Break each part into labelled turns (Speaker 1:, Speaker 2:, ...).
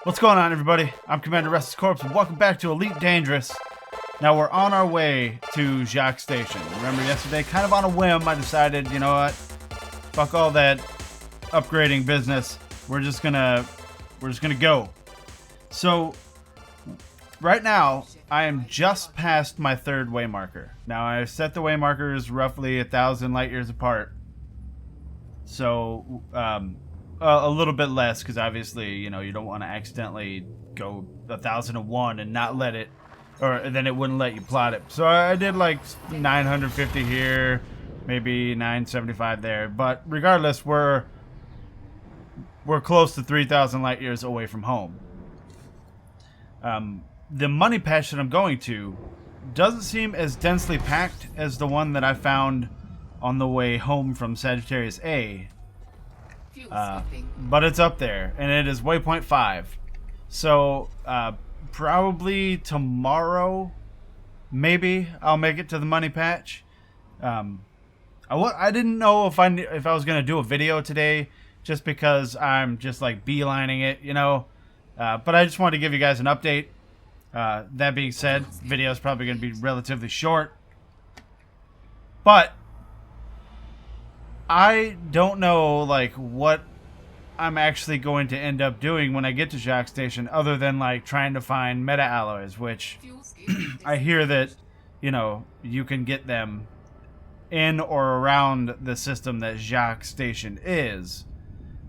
Speaker 1: What's going on, everybody? I'm Commander RestlessCorpse, and welcome back to Elite Dangerous. Now we're on our way to Jaques Station. Remember yesterday, kind of on a whim, I decided, you know what? Fuck all that upgrading business. We're just gonna go. So right now, I am just past my third waymarker. Now I set the waymarkers roughly 1,000 light years apart. So a little bit less, because obviously, you know, you don't want to accidentally go 1,001 and not let it, or then it wouldn't let you plot it. So I did like 950 here, maybe 975 there. But regardless, we're close to 3,000 light years away from home. The money patch that I'm going to doesn't seem as densely packed as the one that I found on the way home from Sagittarius A. But it's up there, and it is waypoint 5. So probably tomorrow, maybe I'll make it to the money patch. I didn't know if I was gonna do a video today, just because I'm just like beelining it, you know. But I just wanted to give you guys an update. That being said, video is probably gonna be relatively short, but I don't know like what I'm actually going to end up doing when I get to Jaques Station, other than like trying to find meta alloys, which I hear that, you know, you can get them in or around the system that Jaques Station is,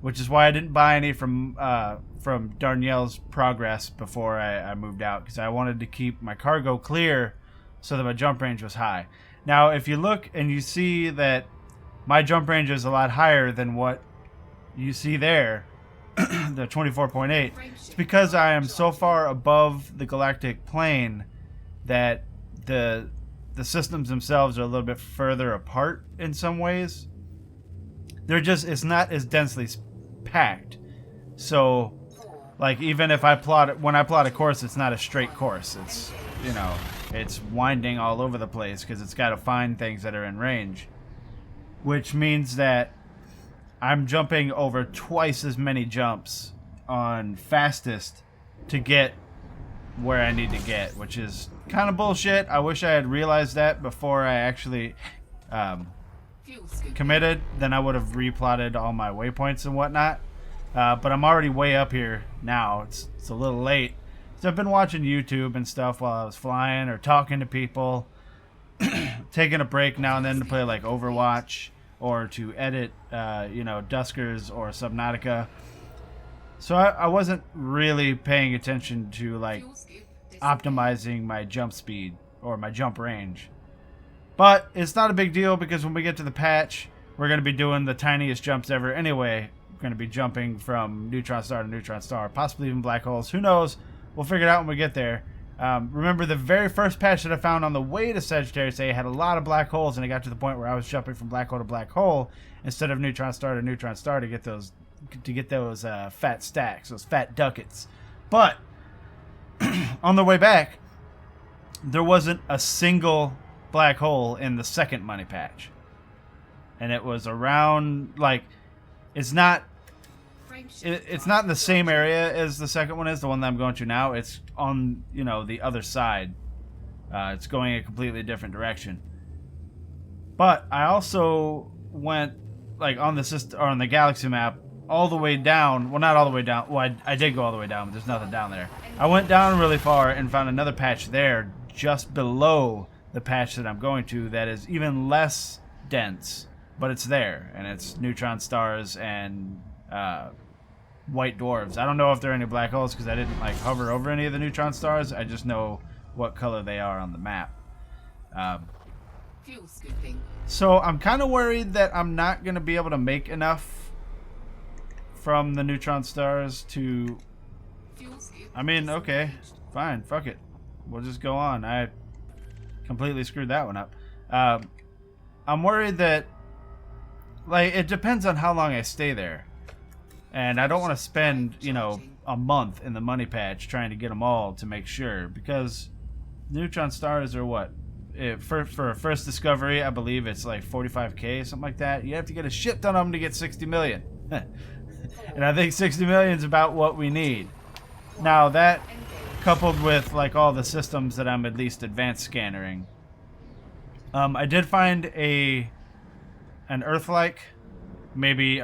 Speaker 1: which is why I didn't buy any from Darnielle's Progress before I moved out, because I wanted to keep my cargo clear so that my jump range was high. Now, if you look and you see that my jump range is a lot higher than what you see there, the 24.8. It's because I am so far above the galactic plane that the systems themselves are a little bit further apart in some ways. It's not as densely packed. So, like, even if when I plot a course, it's not a straight course. It's, you know, it's winding all over the place because it's got to find things that are in range. Which means that I'm jumping over twice as many jumps on fastest to get where I need to get, which is kind of bullshit. I wish I had realized that before I actually committed. Then I would have replotted all my waypoints and whatnot. But I'm already way up here now. It's a little late. So I've been watching YouTube and stuff while I was flying or talking to people. Taking a break now and then to play like Overwatch or to edit, you know, Duskers or Subnautica. So I wasn't really paying attention to like optimizing my jump speed or my jump range. But it's not a big deal, because when we get to the patch, we're going to be doing the tiniest jumps ever anyway. We're going to be jumping from neutron star to neutron star, possibly even black holes. Who knows? We'll figure it out when we get there. Remember, the very first patch that I found on the way to Sagittarius A had a lot of black holes, and it got to the point where I was jumping from black hole to black hole instead of neutron star to neutron star to get those fat stacks, those fat ducats. But on the way back, there wasn't a single black hole in the second money patch, and it was around like it's not in the same area as the second one is, the one that I'm going to now. It's on, you know, the other side. It's going a completely different direction. But I also went like on the system or on the galaxy map all the way down. Well, not all the way down. Well, I did go all the way down, but there's nothing down there. I went down really far and found another patch there just below the patch that I'm going to that is even less dense, but it's there, and it's neutron stars and white dwarves. I don't know if there are any black holes because I didn't like hover over any of the neutron stars. I just know what color they are on the map. So I'm kind of worried that I'm not going to be able to make enough from the neutron stars to... I mean, okay, fine, fuck it. We'll just go on. I completely screwed that one up. I'm worried that, like, it depends on how long I stay there. And I don't want to spend, you know, a month in the money patch trying to get them all to make sure, because neutron stars are what? For a first discovery, I believe it's like 45k, something like that. You have to get a shit ton of them to get 60 million. And I think 60 million is about what we need. Now that, coupled with like all the systems that I'm at least advanced scannering, I did find an Earth-like, maybe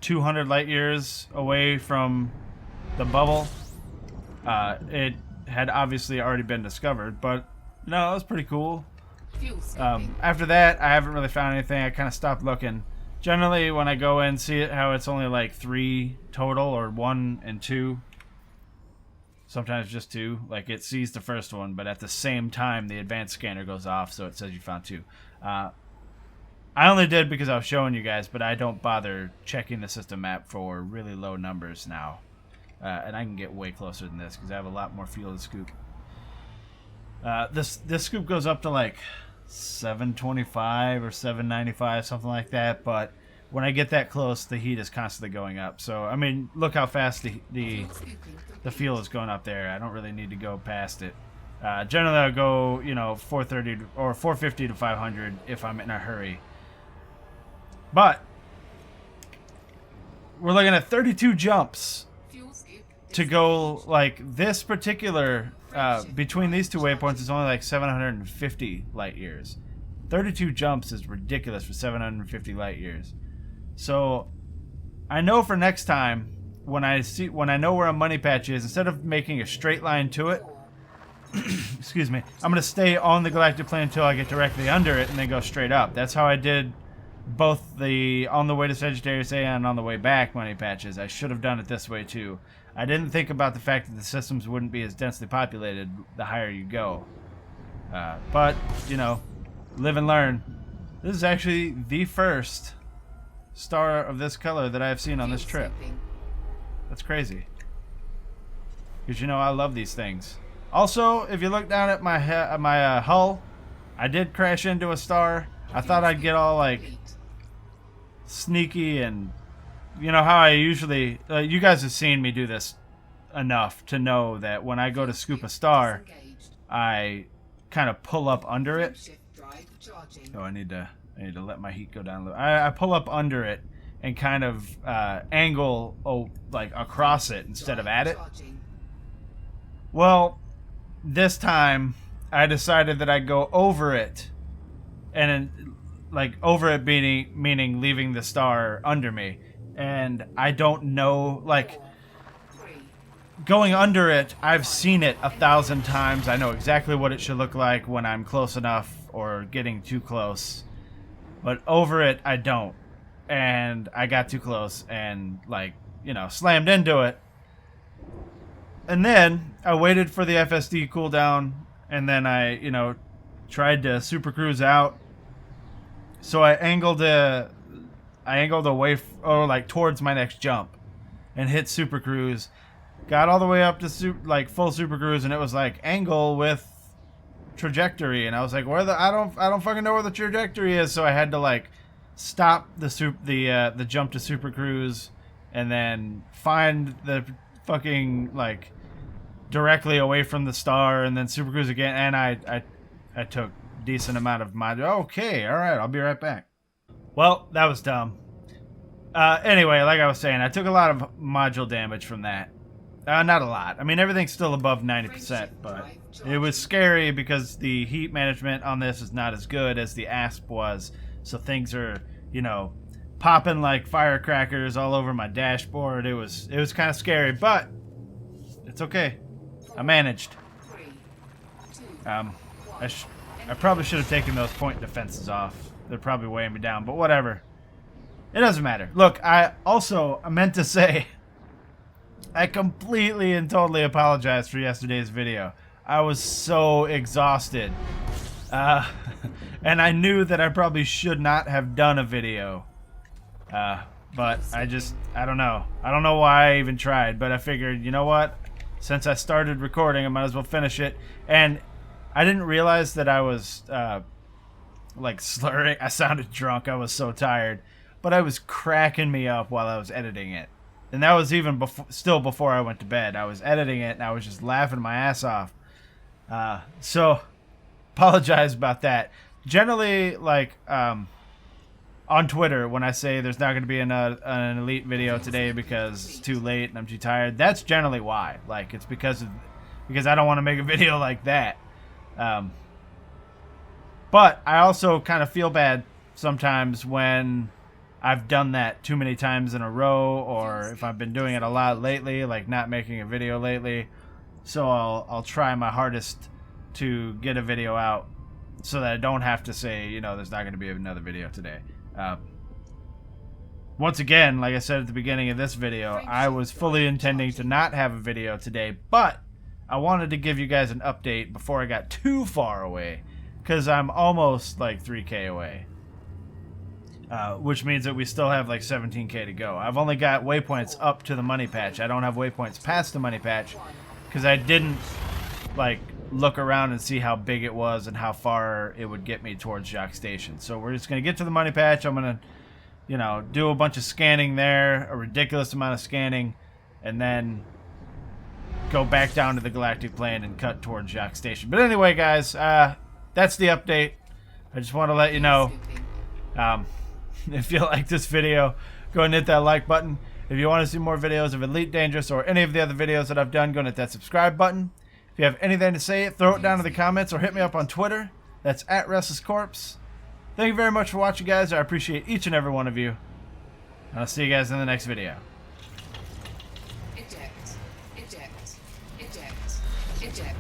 Speaker 1: 200 light years away from the bubble. It had obviously already been discovered, but no, it was pretty cool. After that, I haven't really found anything. I kind of stopped looking. Generally, when I go in, see it how it's only like 3 total, or 1 and 2. Sometimes just 2. Like it sees the first one, but at the same time, the advanced scanner goes off, so it says you found 2. I only did because I was showing you guys, but I don't bother checking the system map for really low numbers now. And I can get way closer than this because I have a lot more fuel to scoop. This scoop goes up to like 725 or 795, something like that. But when I get that close, the heat is constantly going up. So I mean, look how fast the fuel is going up there. I don't really need to go past it. Generally, I'll go 430 or 450 to 500 if I'm in a hurry. But we're looking at 32 jumps to go. Like this particular between these 2 waypoints is only like 750 light years. 32 jumps is ridiculous for 750 light years. So I know for next time when I know where a money patch is, instead of making a straight line to it, excuse me, I'm gonna stay on the galactic plane until I get directly under it and then go straight up. That's how I did both the on the way to Sagittarius A and on the way back money patches. I should have done it this way too. I didn't think about the fact that the systems wouldn't be as densely populated the higher you go. But, live and learn. This is actually the first star of this color that I've seen on this trip. That's crazy. Because, I love these things. Also, if you look down at my hull, I did crash into a star. I thought I'd get all, like, sneaky and... You know how I usually... you guys have seen me do this enough to know that when I go to scoop a star, I kind of pull up under it. Oh, I need to let my heat go down a little. I pull up under it and kind of angle like across it instead of at it. Well, this time I decided that I'd go over it, and like over it meaning leaving the star under me. And I don't know, like, going under it, I've seen it 1,000 times. I know exactly what it should look like when I'm close enough or getting too close. But over it, I don't. And I got too close and, like, slammed into it. And then I waited for the FSD cooldown, and then I, tried to super cruise out. So I angled away or like towards my next jump and hit super cruise. Got all the way up to full super cruise, and it was like angle with trajectory, and I was like, I don't fucking know where the trajectory is. So I had to like stop the jump to super cruise and then find the fucking like directly away from the star and then super cruise again, and I took decent amount of module. Okay, all right, I'll be right back. Well, that was dumb. Anyway, like I was saying, I took a lot of module damage from that. Not a lot. I mean, everything's still above 90%, but it was scary because the heat management on this is not as good as the ASP was. So things are, popping like firecrackers all over my dashboard. It was kind of scary, but it's okay. I managed. I probably should have taken those point defenses off. They're probably weighing me down, but whatever. It doesn't matter. Look, I meant to say, I completely and totally apologize for yesterday's video. I was so exhausted. And I knew that I probably should not have done a video. But I don't know. I don't know why I even tried, but I figured, you know what? Since I started recording, I might as well finish it. And I didn't realize that I was, like, slurring. I sounded drunk. I was so tired. But I was cracking me up while I was editing it. And that was even still before I went to bed. I was editing it, and I was just laughing my ass off. So, apologize about that. Generally, like, on Twitter when I say there's not going to be an Elite video today because it's too late and I'm too tired. That's generally why. Like, it's because I don't want to make a video like that. But I also kind of feel bad sometimes when I've done that too many times in a row, or if I've been doing it a lot lately, like not making a video lately. So I'll try my hardest to get a video out so that I don't have to say, you know, there's not going to be another video today. Once again, like I said at the beginning of this video, I was fully intending to not have a video today, but I wanted to give you guys an update before I got too far away, because I'm almost like 3K away, which means that we still have like 17K to go. I've only got waypoints up to the money patch. I don't have waypoints past the money patch because I didn't like look around and see how big it was and how far it would get me towards Jaques Station. So we're just going to get to the money patch. I'm going to, you know, do a bunch of scanning there, a ridiculous amount of scanning, and then go back down to the galactic plane and cut towards Jaques Station. But anyway, guys, that's the update. I just want to let you know, if you like this video, go and hit that like button. If you want to see more videos of Elite Dangerous or any of the other videos that I've done, go and hit that subscribe button. If you have anything to say, throw it down in the comments or hit me up on Twitter. That's at RestlessCorpse. Thank you very much for watching, guys. I appreciate each and every one of you. And I'll see you guys in the next video.
Speaker 2: Eject. Eject. Eject. Eject.